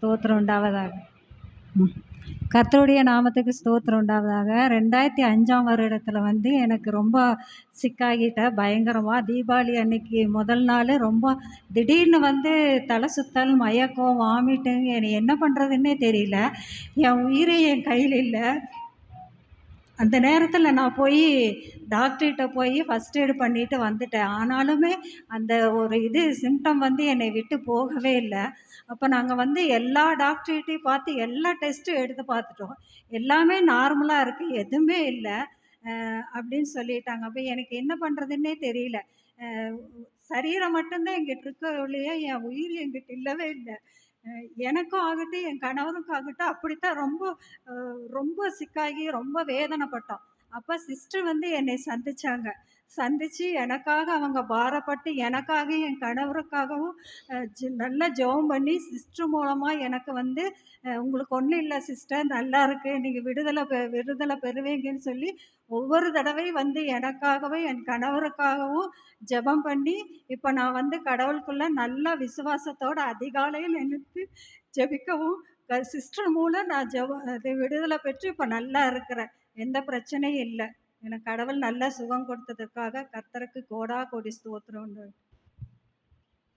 ஸ்தோத்திரம் உண்டாவதாக. ம். கர்த்தருடைய நாமத்துக்கு ஸ்தோத்திரம் உண்டாவதாக. 2005ஆம் வருடத்துல எனக்கு ரொம்ப சிக்காகிட்டேன் பயங்கரமா. தீபாவளி அன்னைக்கு முதல் நாள் ரொம்ப திடீர்னு தலை சுத்தல், மயக்கம், வாமிட்டுங்க. எனக்கு என்ன பண்ணுறதுன்னே தெரியல. என் உயிரே என் கையில் இல்ல. அந்த நேரத்துல நான் டாக்டர்கிட்ட ஃபர்ஸ்ட் எய்ட் பண்ணிட்டு வந்துட்டேன். ஆனாலுமே அந்த ஒரு சிம்டம் என்னை விட்டு போகவே இல்ல. அப்ப நாங்க எல்லா டாக்டர்கிட்டயும் பார்த்து எல்லா டெஸ்ட்டும் எடுத்து பார்த்துட்டோம். எல்லாமே நார்மலா இருக்கு. எதுவுமே இல்ல. அப்படின்னு சொல்லிட்டாங்க. அப்ப எனக்கு என்ன பண்றதுன்னே தெரியல. அ சரீரம் மட்டும் தான் என்கிட்ட இருக்கே ஒழிய, என் உயிர் என்கிட்ட இல்லவே இல்ல. எனக்கும் ஆகட்டும், என் கணவருக்கும் ஆகட்டும் அப்படித்தான் ரொம்ப சிக்காகி ரொம்ப வேதனைப்பட்டோம். அப்ப சிஸ்டர் என்னை சந்திச்சாங்க. சந்திச்சு எனக்காக அவங்க பாரப்பட்டு, எனக்காக என் கணவருக்காகவும் நல்லா ஜெபம் பண்ணி சிஸ்டர் மூலமா எனக்கு உங்களுக்கு ஒண்ணும் இல்ல சிஸ்டர், நல்லா இருக்கு. நீங்க விடுதலை பெறுவீங்கன்னு சொல்லி ஒவ்வொரு தடவையும் எனக்காகவும், என் கணவருக்காகவும் ஜெபம் பண்ணி, இப்ப நான் கடவுளுக்குள்ள நல்ல விசுவாசத்தோட அதிகாலையில எழுந்து ஜெபிக்கவும், சிஸ்டர் மூலம் நான் விடுதலை பெற்று இப்ப நல்லா இருக்கிறேன். எந்த பிரச்சனையும் இல்ல. எனக்கு கடவுள் நல்ல சுகம் கொடுத்ததுக்காக கர்த்தருக்கு கோடாகோடி ஸ்தோத்திரம்.